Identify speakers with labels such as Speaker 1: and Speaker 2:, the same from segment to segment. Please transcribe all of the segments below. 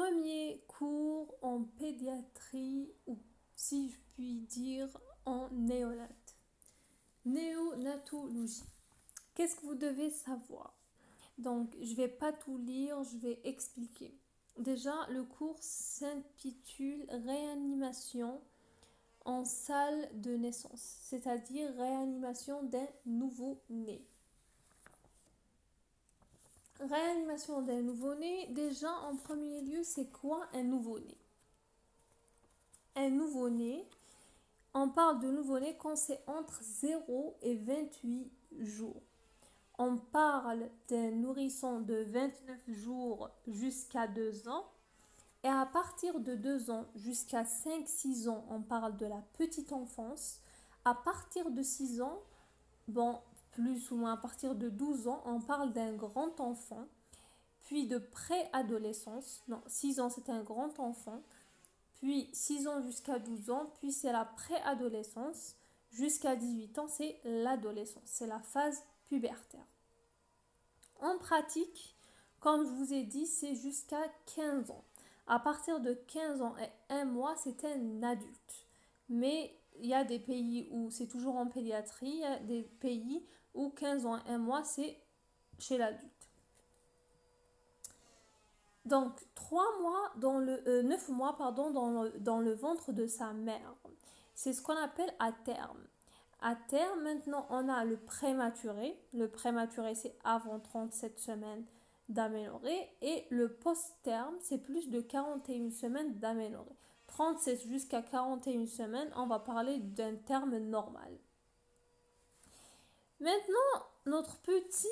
Speaker 1: premier cours en pédiatrie, ou si je puis dire en néonatologie. Qu'est-ce que vous devez savoir? Donc, je ne vais pas tout lire, je vais expliquer. Déjà, le cours s'intitule Réanimation en salle de naissance, c'est-à-dire réanimation d'un nouveau-né. Réanimation d'un nouveau-né, déjà en premier lieu, c'est quoi un nouveau-né? Un nouveau-né, on parle de nouveau-né quand c'est entre 0 et 28 jours. On parle d'un nourrisson de 29 jours jusqu'à 2 ans. Et à partir de 2 ans jusqu'à 5-6 ans, on parle de la petite enfance. À partir de 6 ans, bon, plus ou moins à partir de 12 ans, on parle d'un grand enfant. Puis de préadolescence, non, 6 ans c'est un grand enfant. Puis 6 ans jusqu'à 12 ans, puis c'est la préadolescence. Jusqu'à 18 ans, c'est l'adolescence, c'est la phase pubertaire. En pratique, comme je vous ai dit, c'est jusqu'à 15 ans. À partir de 15 ans et 1 mois, c'est un adulte. Mais il y a des pays où c'est toujours en pédiatrie, il y a des pays où 15 ans et 1 mois, c'est chez l'adulte. Donc, 9 mois dans le ventre de sa mère. C'est ce qu'on appelle à terme. À terme, maintenant, on a le prématuré. Le prématuré, c'est avant 37 semaines d'aménorrhée. Et le post-terme, c'est plus de 41 semaines d'aménorrhée. 37 jusqu'à 41 semaines, on va parler d'un terme normal. Maintenant, notre petit,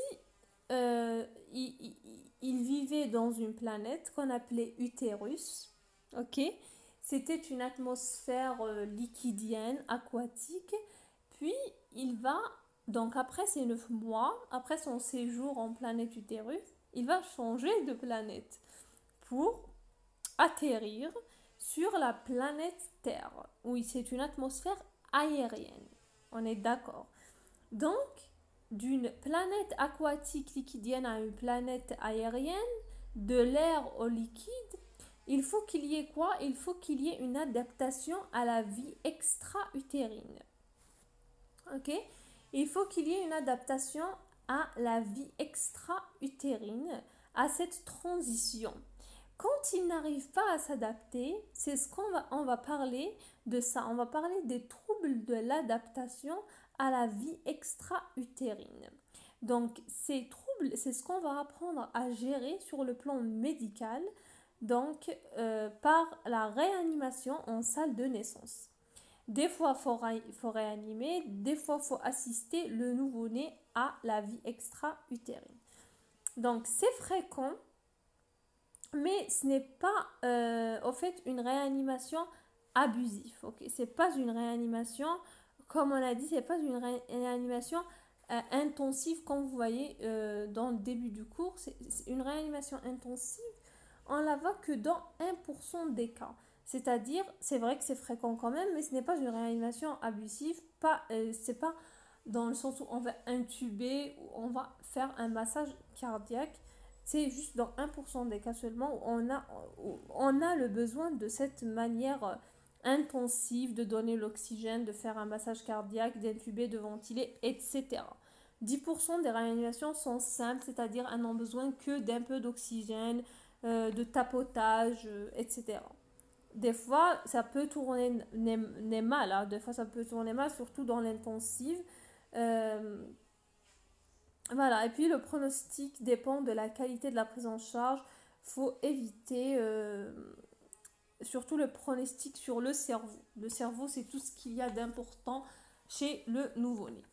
Speaker 1: il vivait dans une planète qu'on appelait utérus. Ok, c'était une atmosphère liquidienne, aquatique. Puis il va, donc après ces 9 mois, après son séjour en planète utérus, il va changer de planète pour atterrir sur la planète Terre. Oui, c'est une atmosphère aérienne. On est d'accord. Donc, d'une planète aquatique liquidienne à une planète aérienne, de l'air au liquide, il faut qu'il y ait quoi? Il faut qu'il y ait une adaptation à la vie extra-utérine. Ok? Il faut qu'il y ait une adaptation à la vie extra-utérine, à cette transition. Quand il n'arrive pas à s'adapter, c'est ce on va parler de ça. On va parler des troubles de l'adaptation à la vie extra-utérine. Donc, ces troubles, c'est ce qu'on va apprendre à gérer sur le plan médical, donc par la réanimation en salle de naissance. Des fois, il faut réanimer, des fois, il faut assister le nouveau-né à la vie extra-utérine. Donc, c'est fréquent, mais ce n'est pas, au fait, une réanimation abusive. Okay? Ce n'est pas une réanimation, comme on a dit, ce n'est pas une réanimation intensive, comme vous voyez dans le début du cours. C'est une réanimation intensive, on la voit que dans 1% des cas. C'est-à-dire, c'est vrai que c'est fréquent quand même, mais ce n'est pas une réanimation abusive. C'est pas dans le sens où on va intuber ou on va faire un massage cardiaque. C'est juste dans 1% des cas seulement où on a le besoin de cette manière intensive de donner l'oxygène, de faire un massage cardiaque, d'intuber, de ventiler, etc. 10% des réanimations sont simples, c'est-à-dire elles n'ont besoin que d'un peu d'oxygène, de tapotage, etc. Des fois, ça peut tourner mal, hein. Des fois, ça peut tourner mal, surtout dans l'intensive. Euh, voilà, et puis le pronostic dépend de la qualité de la prise en charge. Il faut éviter, surtout le pronostic sur le cerveau. Le cerveau, c'est tout ce qu'il y a d'important chez le nouveau-né.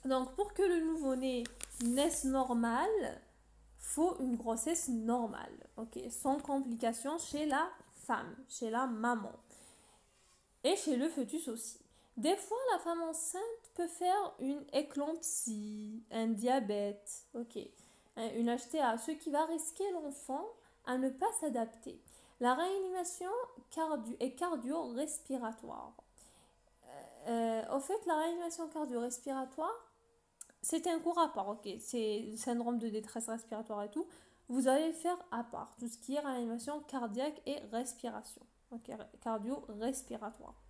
Speaker 1: Donc, pour que le nouveau-né naisse normal, faut une grossesse normale, ok, sans complications chez la femme, chez la maman et chez le fœtus aussi. Des fois, la femme enceinte peut faire une éclampsie, un diabète, ok, une HTA, ce qui va risquer l'enfant à ne pas s'adapter. La réanimation est cardio-respiratoire. Au fait, la réanimation cardio-respiratoire, c'est un cours à part, ok, c'est le syndrome de détresse respiratoire et tout. Vous allez le faire à part, tout ce qui est réanimation cardiaque et respiration, okay, cardio-respiratoire.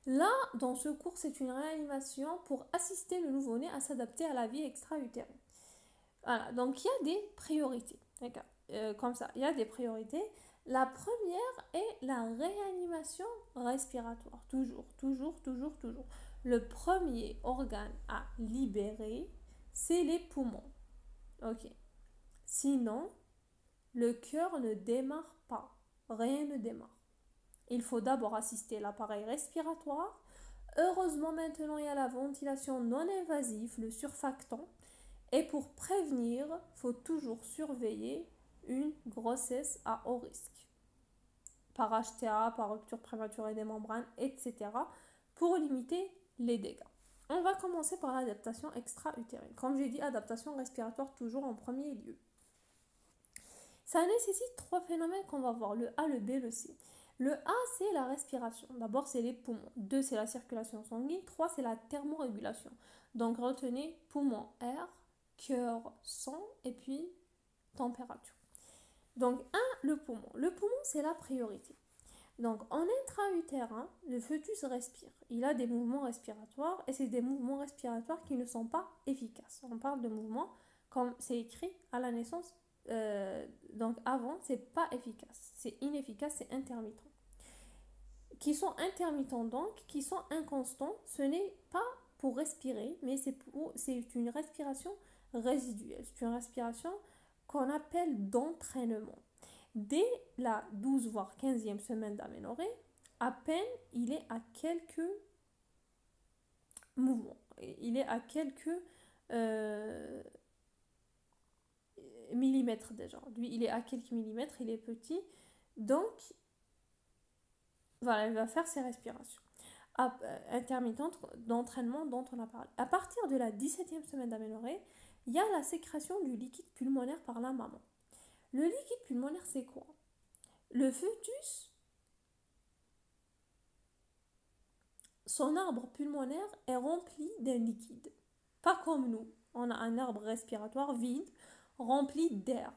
Speaker 1: Là, dans ce cours, c'est une réanimation pour assister le nouveau-né à s'adapter à la vie extra-utérine. Voilà, donc il y a des priorités. D'accord. Comme ça, il y a des priorités. La première est la réanimation respiratoire. Toujours, toujours, toujours, toujours. Le premier organe à libérer, c'est les poumons. Ok. Sinon, le cœur ne démarre pas. Rien ne démarre. Il faut d'abord assister l'appareil respiratoire. Heureusement, maintenant, il y a la ventilation non invasive, le surfactant. Et pour prévenir, il faut toujours surveiller une grossesse à haut risque. Par HTA, par rupture prématurée des membranes, etc. pour limiter les dégâts. On va commencer par l'adaptation extra-utérine. Comme j'ai dit, adaptation respiratoire toujours en premier lieu. Ça nécessite 3 phénomènes qu'on va voir, le A, le B, le C. Le A, c'est la respiration. D'abord, c'est les poumons. 2, c'est la circulation sanguine. 3, c'est la thermorégulation. Donc, retenez poumons, air, cœur, sang et puis température. Donc, 1, le poumon. Le poumon, c'est la priorité. Donc, en intra-utérin, le fœtus respire. Il a des mouvements respiratoires et c'est des mouvements respiratoires qui ne sont pas efficaces. On parle de mouvements comme c'est écrit à la naissance. Donc, avant, c'est pas efficace. C'est inefficace, c'est intermittent. Qui sont intermittents donc, qui sont inconstants. Ce n'est pas pour respirer, mais c'est une respiration résiduelle. C'est une respiration qu'on appelle d'entraînement. Dès la 12 voire 15e semaine d'aménorrhée, à peine il est à quelques mouvements. Il est à quelques millimètres déjà. Lui, il est à quelques millimètres, il est petit. Donc, voilà, il va faire ses respirations intermittentes d'entraînement dont on a parlé. À partir de la 17e semaine d'aménorrhée, il y a la sécrétion du liquide pulmonaire par la maman. Le liquide pulmonaire, c'est quoi? Le fœtus, son arbre pulmonaire est rempli d'un liquide. Pas comme nous, on a un arbre respiratoire vide, rempli d'air.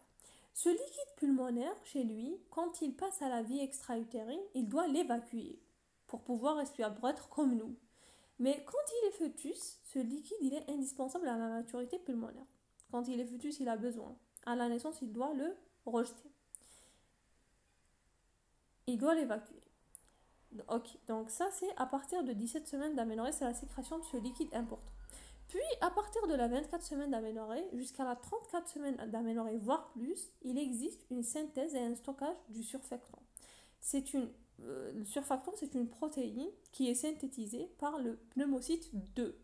Speaker 1: Ce liquide pulmonaire, chez lui, quand il passe à la vie extra-utérine, il doit l'évacuer pour pouvoir respirer, pour être comme nous. Mais quand il est fœtus, ce liquide, il est indispensable à la maturité pulmonaire. Quand il est fœtus, il a besoin. À la naissance, il doit le rejeter. Il doit l'évacuer. Ok, donc ça c'est à partir de 17 semaines d'aménorrhée, c'est la sécrétion de ce liquide important. Puis à partir de la 24 semaines d'aménorrhée jusqu'à la 34 semaines d'aménorrhée, voire plus, il existe une synthèse et un stockage du surfactant. Le surfactant, c'est une protéine qui est synthétisée par le pneumocyte 2.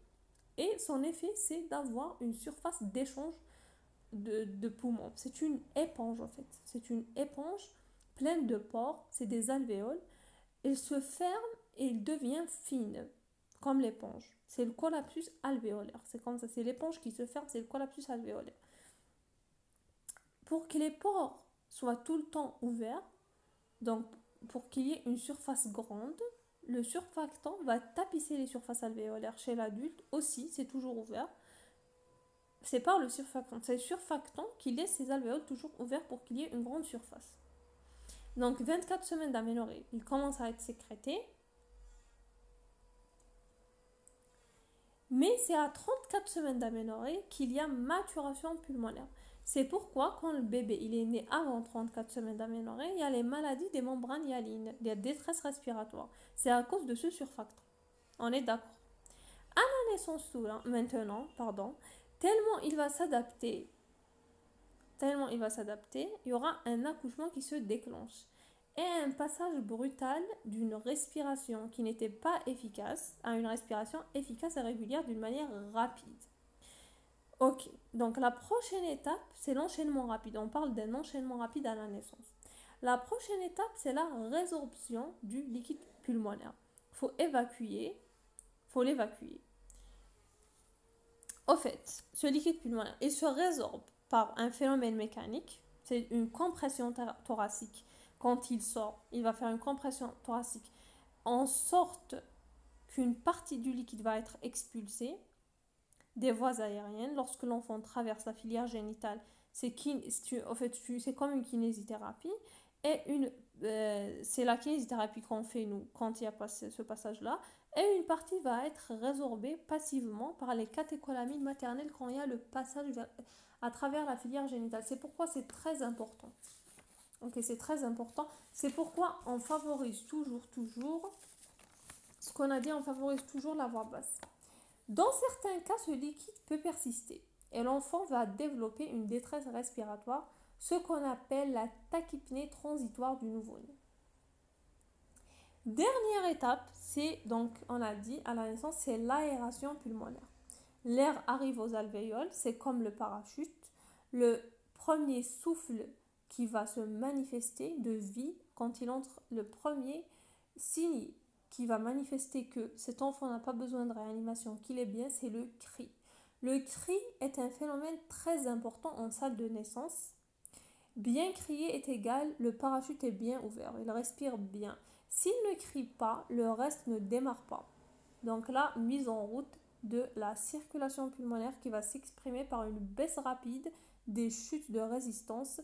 Speaker 1: Et son effet, c'est d'avoir une surface d'échange de poumons. C'est une éponge en fait. C'est une éponge pleine de pores, c'est des alvéoles. Il se ferme et il devient fine, comme l'éponge. C'est le collapsus alvéolaire. C'est comme ça, c'est l'éponge qui se ferme, c'est le collapsus alvéolaire. Pour que les pores soient tout le temps ouverts, donc pour qu'il y ait une surface grande, le surfactant va tapisser les surfaces alvéolaires. Chez l'adulte aussi, c'est toujours ouvert. C'est pas le surfactant, c'est le surfactant qui laisse ses alvéoles toujours ouverts pour qu'il y ait une grande surface. Donc 24 semaines d'aménorrhée, il commence à être sécrété. Mais c'est à 34 semaines d'aménorrhée qu'il y a maturation pulmonaire. C'est pourquoi quand le bébé il est né avant 34 semaines d'aménorrhée, il y a les maladies des membranes hyalines, des détresses respiratoires. C'est à cause de ce surfactant. On est d'accord. À la naissance maintenant, tellement il va s'adapter, il y aura un accouchement qui se déclenche. Et un passage brutal d'une respiration qui n'était pas efficace à une respiration efficace et régulière d'une manière rapide. Ok, donc la prochaine étape, c'est l'enchaînement rapide. On parle d'un enchaînement rapide à la naissance. La prochaine étape, c'est la résorption du liquide pulmonaire. Il faut l'évacuer. Au fait, ce liquide pulmonaire, il se résorbe par un phénomène mécanique, c'est une compression thoracique. Quand il sort, il va faire une compression thoracique en sorte qu'une partie du liquide va être expulsée des voies aériennes. Lorsque l'enfant traverse la filière génitale, En fait, c'est comme une kinésithérapie. C'est la kinésithérapie qu'on fait, nous, quand il y a ce passage-là. Et une partie va être résorbée passivement par les catécholamines maternelles quand il y a le passage à travers la filière génitale. C'est pourquoi c'est très important. Ok, c'est très important. C'est pourquoi on favorise toujours, ce qu'on a dit, on favorise toujours la voie basse. Dans certains cas, ce liquide peut persister et l'enfant va développer une détresse respiratoire, ce qu'on appelle la tachypnée transitoire du nouveau-né. Dernière étape, c'est donc, on a dit à la naissance, c'est l'aération pulmonaire. L'air arrive aux alvéoles, c'est comme le parachute. Le premier souffle qui va se manifester de vie quand il entre, le premier signe qui va manifester que cet enfant n'a pas besoin de réanimation, qu'il est bien, c'est le cri. Le cri est un phénomène très important en salle de naissance. Bien crier est égal, le parachute est bien ouvert, il respire bien. S'il ne crie pas, le reste ne démarre pas. Donc là, mise en route de la circulation pulmonaire qui va s'exprimer par une baisse rapide des chutes de résistance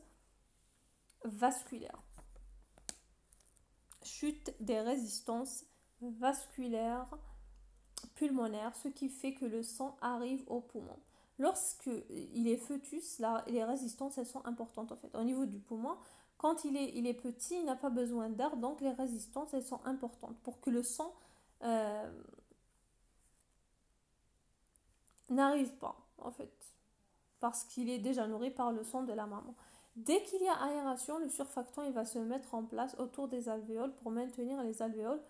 Speaker 1: vasculaire. Chute des résistances vasculaires pulmonaires, ce qui fait que le sang arrive au poumon. Lorsqu'il est fœtus, les résistances elles sont importantes en fait. Au niveau du poumon, quand il est petit, il n'a pas besoin d'air, donc les résistances elles sont importantes pour que le sang n'arrive pas en fait, parce qu'il est déjà nourri par le sang de la maman. Dès qu'il y a aération, le surfactant il va se mettre en place autour des alvéoles pour maintenir les alvéoles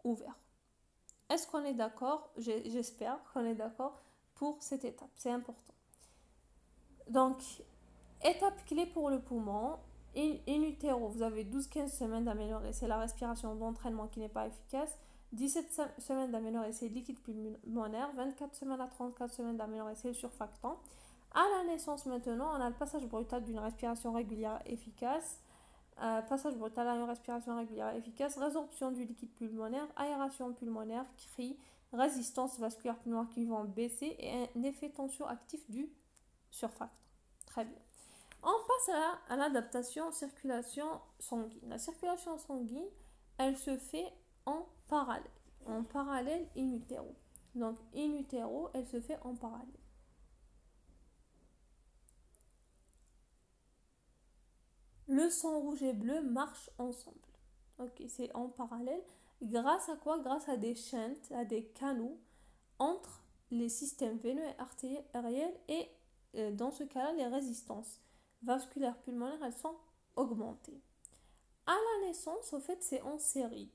Speaker 1: ouverts. Est-ce qu'on est d'accord? J'espère qu'on est d'accord pour cette étape, c'est important. Donc, étape clé pour le poumon, in utero, vous avez 12-15 semaines d'améliorer, c'est la respiration d'entraînement qui n'est pas efficace. 17 semaines d'améliorer, c'est le liquide pulmonaire. 24 semaines à 34 semaines d'améliorer, c'est le surfactant. À la naissance maintenant, on a le passage brutal d'une respiration régulière efficace. Passage brutal à une respiration régulière efficace, résorption du liquide pulmonaire, aération pulmonaire, cri, résistance vasculaire pulmonaire qui vont baisser et un effet tensioactif du surfactant. Très bien. On passe à l'adaptation circulation sanguine. La circulation sanguine, elle se fait en parallèle in utero. Donc in utero, elle se fait en parallèle. Le sang rouge et bleu marchent ensemble. Ok, c'est en parallèle. Grâce à quoi? Grâce à des shunts, à des canaux entre les systèmes veineux et artériels et dans ce cas-là, les résistances vasculaires pulmonaires, elles sont augmentées. À la naissance, au fait, c'est en série.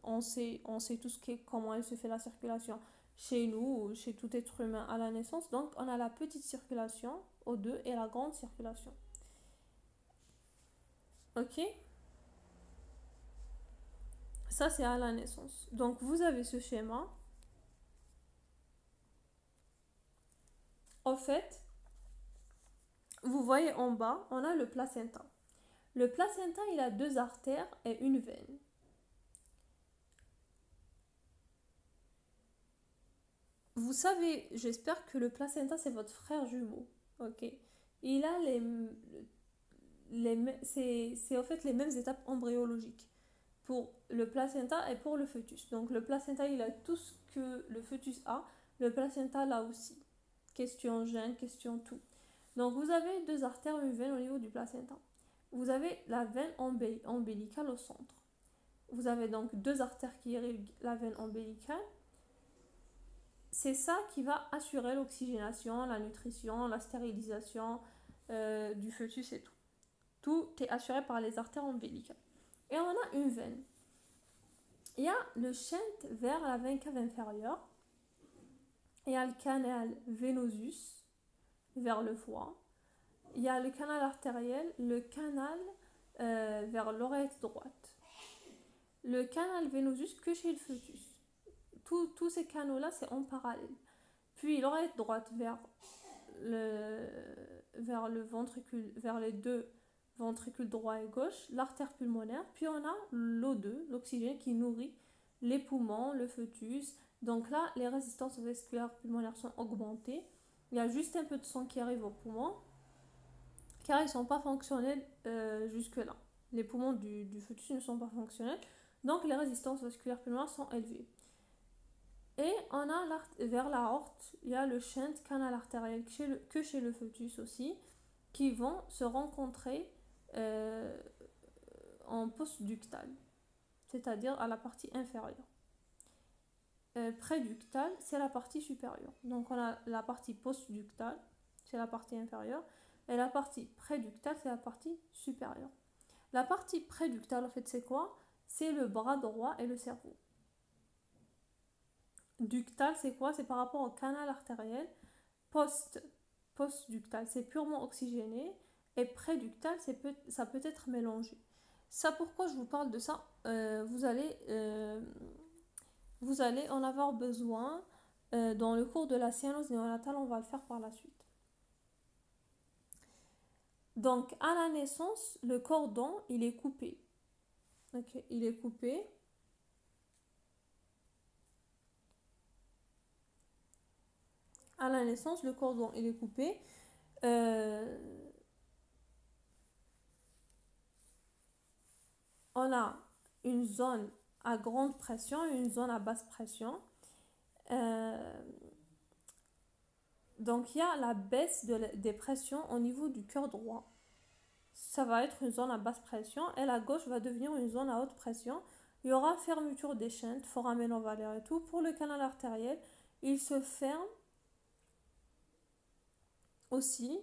Speaker 1: On sait tout ce qui est, comment elle se fait la circulation chez nous ou chez tout être humain à la naissance. Donc, on a la petite circulation O2 et la grande circulation. Ok? Ça, c'est à la naissance. Donc, vous avez ce schéma. En fait, vous voyez en bas, on a le placenta. Le placenta, il a 2 artères et une veine. Vous savez, j'espère que le placenta, c'est votre frère jumeau. Ok? Il a c'est en fait les mêmes étapes embryologiques pour le placenta et pour le fœtus. Donc le placenta, il a tout ce que le fœtus a. Le placenta, là aussi. Question gène, question tout. Donc vous avez 2 artères et une veine au niveau du placenta. Vous avez la veine ombilicale au centre. Vous avez donc 2 artères qui irriguent la veine ombilicale. C'est ça qui va assurer l'oxygénation, la nutrition, la stérilisation du fœtus et tout. Tout est assuré par les artères ombilicales. Et on a une veine. Il y a le shunt vers la veine cave inférieure. Il y a le canal venosus vers le foie. Il y a le canal artériel, le canal vers l'oreillette droite. Le canal venosus que chez le fœtus. Tous ces canaux-là, c'est en parallèle. Puis l'oreillette droite vers le ventricule, vers les 2 ventricules droit et gauche, l'artère pulmonaire. Puis on a l'O2, l'oxygène qui nourrit les poumons, le fœtus. Donc là, les résistances vasculaires pulmonaires sont augmentées. Il y a juste un peu de sang qui arrive au poumon. car ils ne sont pas fonctionnels jusque-là. Les poumons du fœtus ne sont pas fonctionnels, donc les résistances vasculaires pulmonaires sont élevées. Et on a vers l'aorte, il y a le shunt canal artériel que chez le fœtus aussi, qui vont se rencontrer en postductal, c'est-à-dire à la partie inférieure. Préductal, c'est la partie supérieure. Donc on a la partie postductale, c'est la partie inférieure, et la partie préductale, c'est la partie supérieure. La partie préductale, en fait, c'est quoi? C'est le bras droit et le cerveau. Ductal, c'est quoi? C'est par rapport au canal artériel. Postductal, c'est purement oxygéné. Et préductal, ça peut être mélangé. Ça, pourquoi je vous parle de ça? Vous allez en avoir besoin dans le cours de la cyanose néonatale, on va le faire par la suite. Donc, à la naissance, le cordon, il est coupé. Ok, il est coupé. À la naissance, le cordon, il est coupé. On a une zone à grande pression et une zone à basse pression. Donc, il y a la baisse des pressions au niveau du cœur droit. Ça va être une zone à basse pression et la gauche va devenir une zone à haute pression. Il y aura fermeture des shunts, foramen ovalaire et tout. Pour le canal artériel, il se ferme aussi.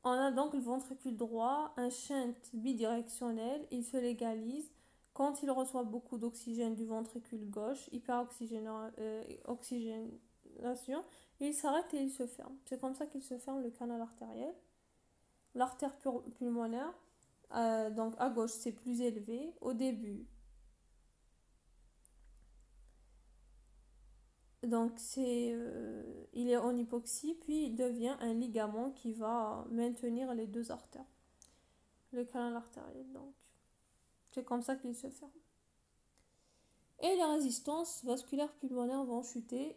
Speaker 1: On a donc le ventricule droit, un shunt bidirectionnel, il se légalise. Quand il reçoit beaucoup d'oxygène du ventricule gauche, oxygénation, il s'arrête et il se ferme. C'est comme ça qu'il se ferme le canal artériel. L'artère pulmonaire, donc à gauche, c'est plus élevé. Au début, donc il est en hypoxie, puis il devient un ligament qui va maintenir les deux artères. Le canal artériel, donc. C'est comme ça qu'il se ferme. Et les résistances vasculaires pulmonaires vont chuter.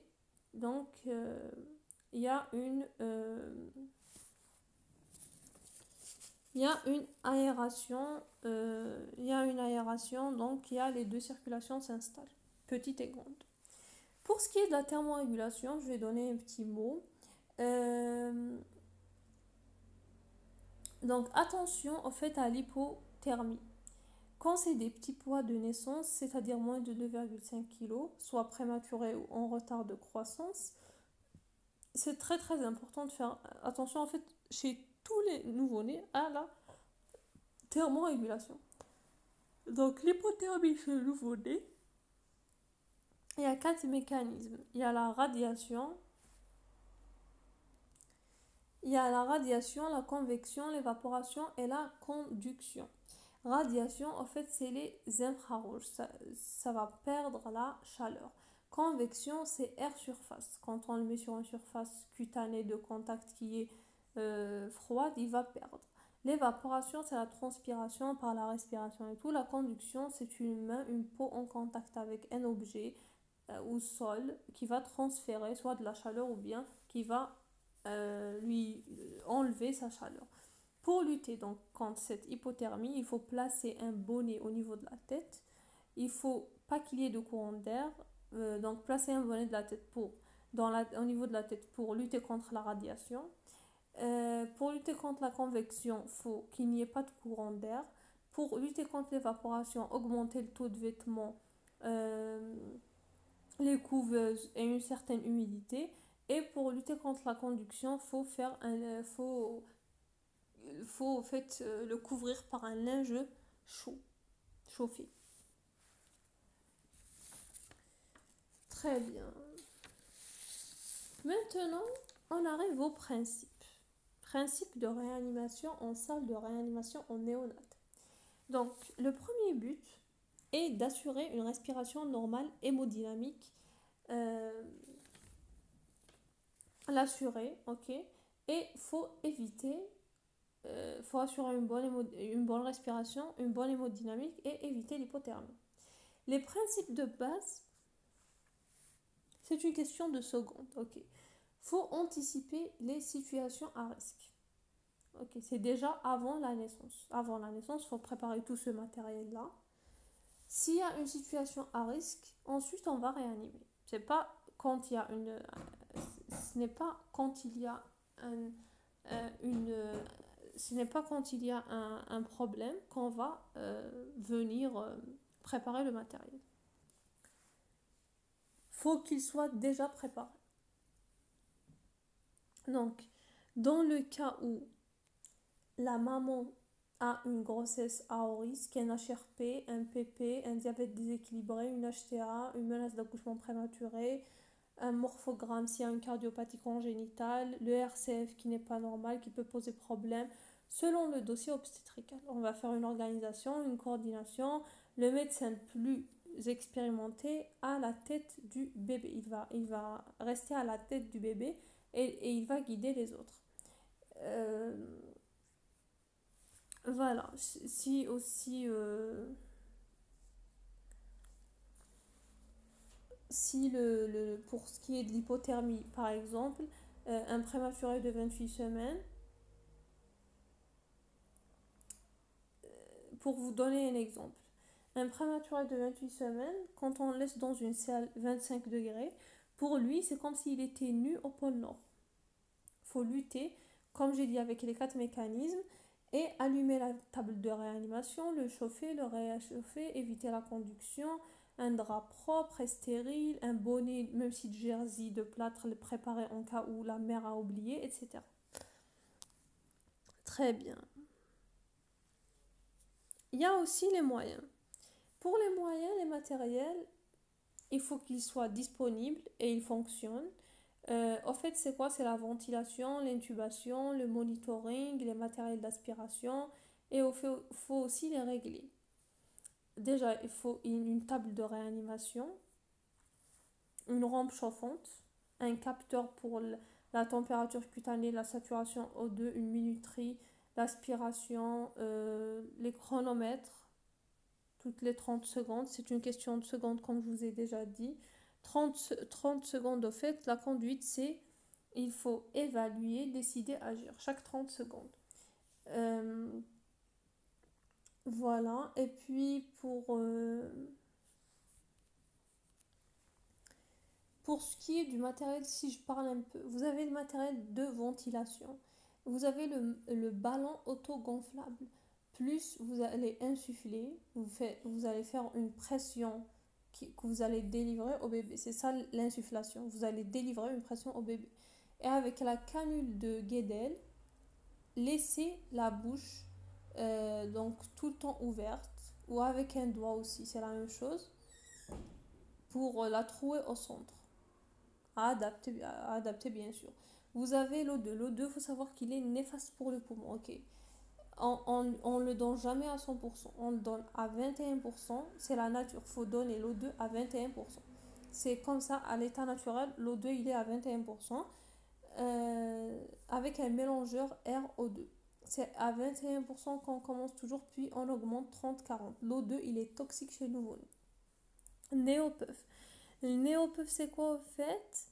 Speaker 1: Donc, il y a une aération. Donc il y a les deux circulations s'installent, petite et grande. Pour ce qui est de la thermorégulation, je vais donner un petit mot. Donc attention au fait à l'hypothermie. Quand c'est des petits poids de naissance, c'est-à-dire moins de 2,5 kg, soit prématurés ou en retard de croissance, c'est très très important de faire attention en fait chez tous les nouveau-nés à la thermorégulation. Donc l'hypothermie chez le nouveau-né, il y a 4 mécanismes. Il y a la radiation, la convection, l'évaporation et la conduction. Radiation, en fait, c'est les infrarouges. Ça va perdre la chaleur. Convection, c'est air surface. Quand on le met sur une surface cutanée de contact qui est froide, il va perdre. L'évaporation, c'est la transpiration par la respiration et tout. La conduction, c'est une main, une peau en contact avec un objet ou sol qui va transférer soit de la chaleur ou bien qui va lui enlever sa chaleur. Pour lutter donc contre cette hypothermie, il faut placer un bonnet au niveau de la tête. Il ne faut pas qu'il y ait de courant d'air. Donc placer un bonnet de la tête au niveau de la tête pour lutter contre la radiation. Pour lutter contre la convection, il faut qu'il n'y ait pas de courant d'air. Pour lutter contre l'évaporation, augmenter le taux de vêtements, les couveuses et une certaine humidité. Et pour lutter contre la conduction, faut en fait le couvrir par un linge chaud, chauffé. Très bien. Maintenant, on arrive aux principes. Principe de réanimation en salle de réanimation en néonat. Donc, le premier but est d'assurer une respiration normale hémodynamique. L'assurer, ok. Et faut faut assurer une bonne respiration, une bonne hémodynamique et éviter l'hypothermie. Les principes de base, c'est une question de secondes, ok. faut anticiper les situations à risque. Ok, c'est déjà avant la naissance. Avant la naissance, il faut préparer tout ce matériel-là. S'il y a une situation à risque, ensuite on va réanimer. C'est pas quand il y a ce n'est pas quand il y a un, une, ce n'est pas quand il y a un problème qu'on va venir préparer le matériel. Faut qu'il soit déjà préparé. Donc, dans le cas où la maman a une grossesse à haut risque, un HRP, un PP, un diabète déséquilibré, une HTA, une menace d'accouchement prématuré, un morphogramme s'il y a une cardiopathie congénitale, le RCF qui n'est pas normal, qui peut poser problème, selon le dossier obstétrical. On va faire une organisation, une coordination, le médecin plus expérimenté à la tête du bébé. Il va rester à la tête du bébé et il va guider les autres. Euh, voilà, si aussi, si pour ce qui est de l'hypothermie, par exemple, un prématuré de 28 semaines, pour vous donner un exemple, un prématuré de 28 semaines, quand on le laisse dans une salle 25 degrés, pour lui, c'est comme s'il était nu au pôle Nord. Il faut lutter, comme j'ai dit, avec les 4 mécanismes et allumer la table de réanimation, le chauffer, le réchauffer, éviter la conduction, un drap propre et stérile, un bonnet, même si de jersey, de plâtre, le préparer en cas où la mère a oublié, etc. Très bien. Il y a aussi les moyens. Pour les moyens, les matériels, il faut qu'ils soient disponibles et ils fonctionnent. En fait, c'est quoi? C'est la ventilation, l'intubation, le monitoring, les matériels d'aspiration et il faut aussi les régler. Déjà, il faut une table de réanimation, une rampe chauffante, un capteur pour la température cutanée, la saturation O2, une minuterie, l'aspiration, les chronomètres, toutes les 30 secondes. C'est une question de secondes, comme je vous ai déjà dit. 30 secondes, au fait, la conduite, c'est il faut évaluer, décider, agir, chaque 30 secondes. Euh, voilà, et puis pour ce qui est du matériel, si je parle un peu, vous avez le matériel de ventilation, vous avez le ballon auto-gonflable, plus vous allez insuffler, vous allez faire une pression que vous allez délivrer au bébé. C'est ça l'insufflation, vous allez délivrer une pression au bébé. Et avec la canule de Guedel, laissez la bouche donc tout le temps ouverte, ou avec un doigt aussi, c'est la même chose, pour la trouer au centre. À adapter bien sûr. Vous avez l'O2. L'O2, il faut savoir qu'il est néfaste pour le poumon. Ok. On le donne jamais à 100%. On le donne à 21%. C'est la nature. Il faut donner l'O2 à 21%. C'est comme ça, à l'état naturel, l'O2 il est à 21%. Avec un mélangeur RO2. C'est à 21% qu'on commence toujours, puis on augmente 30-40. L'O2 il est toxique chez le nouveau-né. Néopuff. Le néopuff, c'est quoi au fait?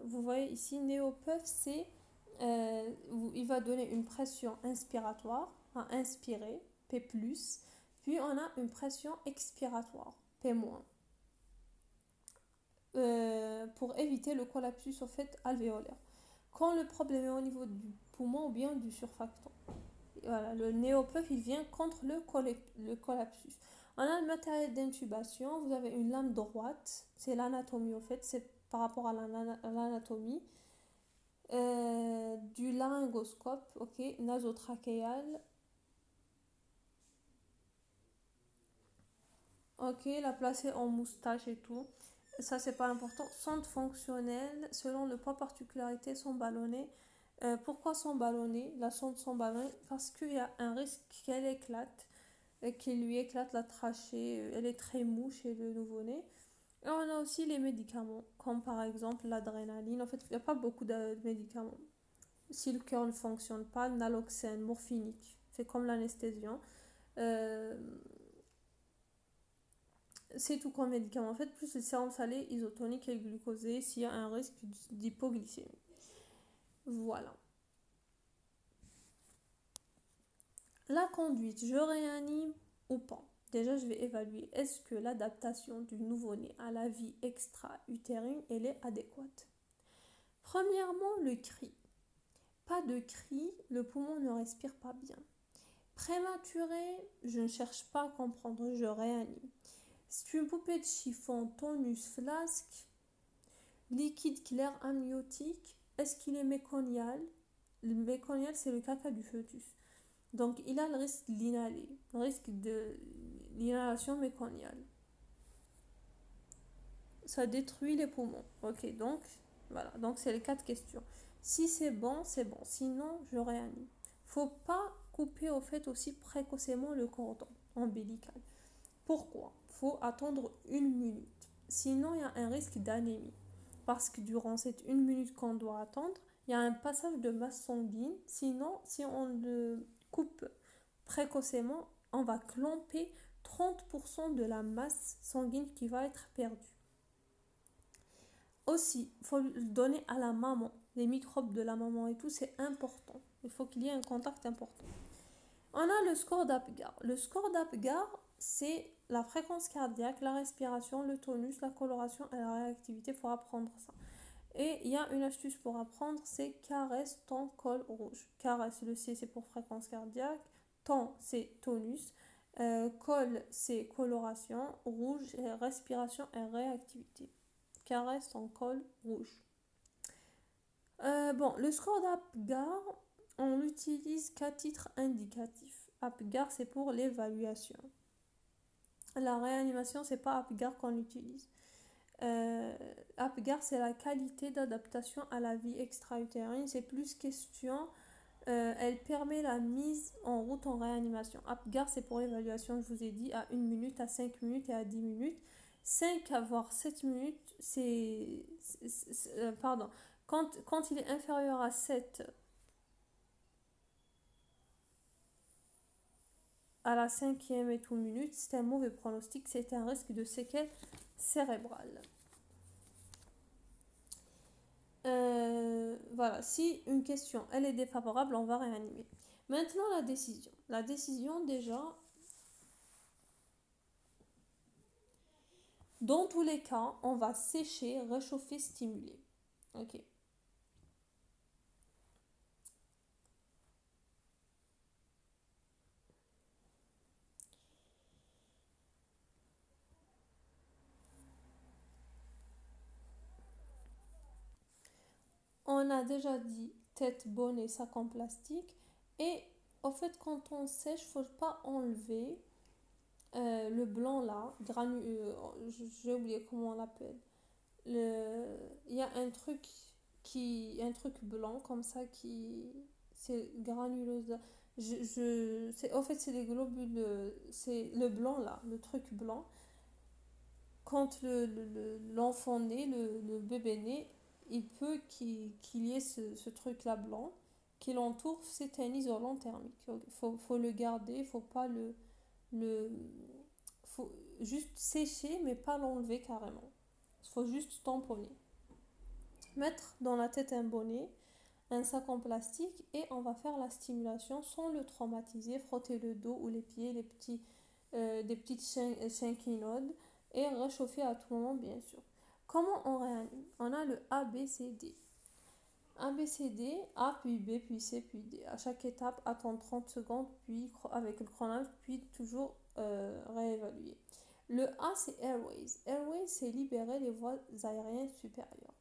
Speaker 1: Vous voyez ici, néopuff, c'est il va donner une pression inspiratoire, à inspirer, P+, puis on a une pression expiratoire, P-, pour éviter le collapsus au fait alvéolaire. Quand le problème est au niveau du poumon ou bien du surfactant. Voilà, le néopuff, il vient contre le collapsus. On a le matériel d'intubation, vous avez une lame droite, c'est l'anatomie au fait, c'est par rapport à l'anatomie. Du laryngoscope, ok, nasotrachéal, ok, la placer en moustache et tout. Ça, c'est pas important. Sonde fonctionnelle, selon le poids particularité, sont ballonnés. Pourquoi sont ballonnés? La sonde sont ballonnée parce qu'il y a un risque qu'elle éclate, qu'il lui éclate la trachée. Elle est très mou chez le nouveau-né. Et on a aussi les médicaments, comme par exemple l'adrénaline. En fait, il n'y a pas beaucoup de médicaments. Si le cœur ne fonctionne pas, naloxène, morphinique, c'est comme l'anesthésiant. Euh, C'est tout comme médicament. En fait, plus le sérum salé, isotonique et glucosé, s'il y a un risque d'hypoglycémie. Voilà. La conduite, je réanime ou pas? Déjà, je vais évaluer est-ce que l'adaptation du nouveau-né à la vie extra-utérine, elle est adéquate. Premièrement, le cri. Pas de cri, le poumon ne respire pas bien. Prématuré, je ne cherche pas à comprendre, je réanime. C'est une poupée de chiffon, tonus, flasque, liquide clair amniotique. Est-ce qu'il est méconial? Le méconial, c'est le caca du fœtus. Donc, il a le risque d'inhaler, le risque de l'inhalation méconiale. Ça détruit les poumons. Ok, donc, voilà. Donc, c'est les 4 questions. Si c'est bon, c'est bon. Sinon, je réanime. Faut pas couper au fait aussi précocement le cordon ombilical. Pourquoi? Faut attendre 1 minute. Sinon, il y a un risque d'anémie. Parce que durant cette 1 minute qu'on doit attendre, il y a un passage de masse sanguine. Sinon, si on le coupe précocement, on va clamper 30% de la masse sanguine qui va être perdue. Aussi, il faut le donner à la maman. Les microbes de la maman et tout, c'est important. Il faut qu'il y ait un contact important. On a le score d'Apgar. Le score d'Apgar, c'est la fréquence cardiaque, la respiration, le tonus, la coloration et la réactivité. Il faut apprendre ça. Et il y a une astuce pour apprendre, c'est caresse ton col rouge. Caresse, le C, c'est pour fréquence cardiaque. Ton, c'est tonus. Col, c'est coloration. Rouge, respiration et réactivité. Caresse ton col rouge. Bon, le score d'Apgar, on l'utilise qu'à titre indicatif. Apgar, c'est pour l'évaluation. La réanimation, c'est pas Apgar qu'on utilise. Apgar, c'est la qualité d'adaptation à la vie extra-utérine. C'est plus question, elle permet la mise en route en réanimation. Apgar, c'est pour l'évaluation, je vous ai dit, à 1 minute, à 5 minutes et à 10 minutes. 5 à voire 7 minutes, pardon. Quand il est inférieur à 7, à la 5e et tout minute, c'est un mauvais pronostic, c'est un risque de séquelles cérébrales. Voilà, si une question elle est défavorable, on va réanimer. Maintenant la décision. La décision déjà, dans tous les cas, on va sécher, réchauffer, stimuler. Ok. On a déjà dit tête, bonnet, sac en plastique. Et en fait, quand on sèche, faut pas enlever le blanc là, j'ai oublié comment on l'appelle. Il y a un truc blanc comme ça qui, c'est granulose. En fait, c'est les globules, c'est le blanc là, le truc blanc. Quand l'enfant naît, le bébé naît, il peut qu'il y ait ce truc là blanc qui l'entoure. C'est un isolant thermique. Faut le garder, faut pas le faut juste sécher mais pas l'enlever carrément. Il faut juste tamponner. Mettre dans la tête un bonnet, un sac en plastique et on va faire la stimulation sans le traumatiser, frotter le dos ou les pieds, des petites synchinodes et réchauffer à tout moment bien sûr. Comment on réanime? On a le A, B, C, D. A, B, C, D, A, puis B, puis C, puis D. À chaque étape, attendre 30 secondes, puis avec le chronomètre, puis toujours réévaluer. Le A, c'est Airways. Airways, c'est libérer les voies aériennes supérieures.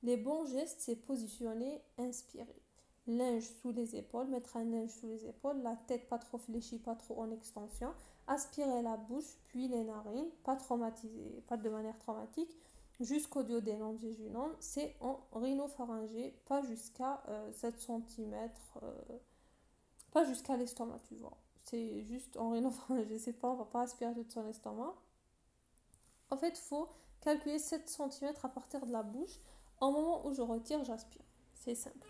Speaker 1: Les bons gestes, c'est positionner, inspirer. Linge sous les épaules, mettre un linge sous les épaules, la tête pas trop fléchie, pas trop en extension. Aspirer la bouche, puis les narines, pas traumatisé, pas de manière traumatique, jusqu'au duodénum jéjunum. C'est en rhinopharyngée, pas jusqu'à 7 cm, pas jusqu'à l'estomac, tu vois. C'est juste en rhinopharyngée, c'est pas, on va pas aspirer tout son estomac. En fait, il faut calculer 7 cm à partir de la bouche. Au moment où je retire, j'aspire. C'est simple.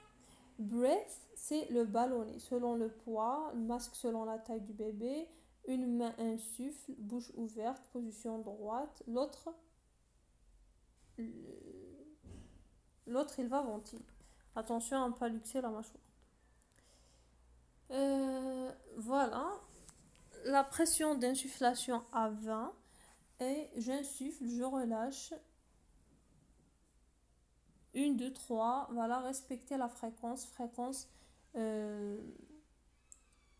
Speaker 1: Breath, c'est le ballonnet selon le poids, le masque selon la taille du bébé, Une main insuffle, bouche ouverte, position droite. L'autre, il va ventiler. Attention à ne pas luxer la mâchoire. Voilà. La pression d'insufflation à 20 et j'insuffle, je relâche. 1, 2, 3. Voilà, respectez la fréquence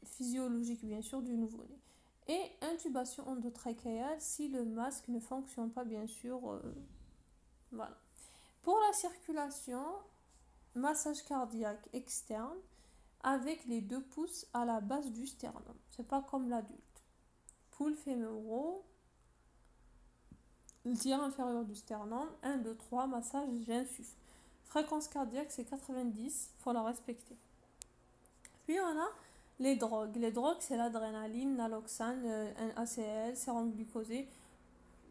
Speaker 1: physiologique bien sûr du nouveau-né. Et intubation endotrachéale si le masque ne fonctionne pas bien sûr. Voilà. Pour la circulation, massage cardiaque externe avec les 2 pouces à la base du sternum. C'est pas comme l'adulte. Poules fémoraux, le tiers inférieur du sternum. 1, 2, 3, massage, j'insuffle. Fréquence cardiaque, c'est 90, faut la respecter. Puis on a les drogues. Les drogues, c'est l'adrénaline, naloxone, ACL, sérum glucosé.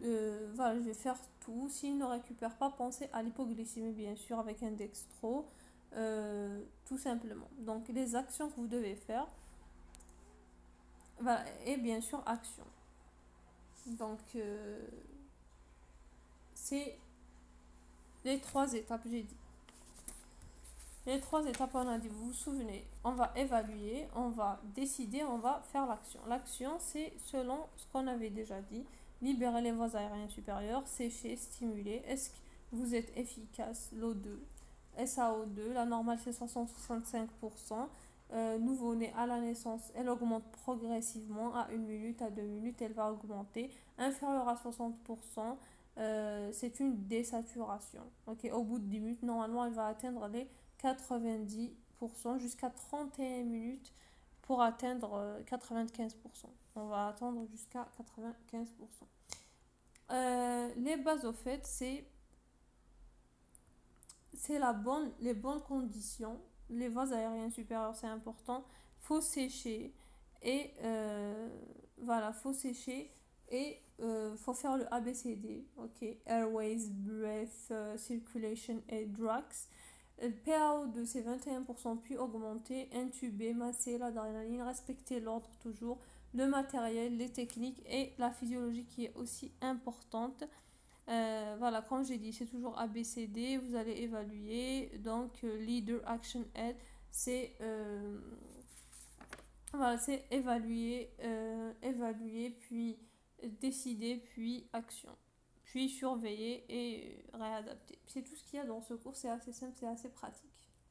Speaker 1: Voilà, je vais faire tout. S'il ne récupère pas, pensez à l'hypoglycémie, bien sûr, avec un dextro. Tout simplement. Donc, les actions que vous devez faire. Voilà, et bien sûr, action. Donc, c'est les 3 étapes, j'ai dit. Les 3 étapes, on a dit, vous vous souvenez, on va évaluer, on va décider, on va faire l'action. L'action, c'est selon ce qu'on avait déjà dit, libérer les voies aériennes supérieures, sécher, stimuler. Est-ce que vous êtes efficace? L'O2, SAO2, la normale c'est 60-65%. Nouveau-né à la naissance, elle augmente progressivement à 1 minute, à 2 minutes, elle va augmenter. Inférieure à 60%, c'est une désaturation. Okay, au bout de 10 minutes, normalement, elle va atteindre les 90% jusqu'à 31 minutes pour atteindre 95%. On va attendre jusqu'à 95%. Les bases au fait, c'est les bonnes conditions. Les voies aériennes supérieures, c'est important. Faut sécher et voilà, faut sécher et faut faire le ABCD, ok, Airways, Breath, Circulation et Drugs. Le PaO2 c'est 21% puis augmenter, intuber, masser, l'adrénaline, respecter l'ordre toujours, le matériel, les techniques et la physiologie qui est aussi importante. Voilà, comme j'ai dit, c'est toujours ABCD, vous allez évaluer. Donc, Leader, Action, Aid, c'est voilà, c'est évaluer, puis décider, puis action. Puis surveiller et réadapter. C'est tout ce qu'il y a dans ce cours, c'est assez simple, c'est assez pratique.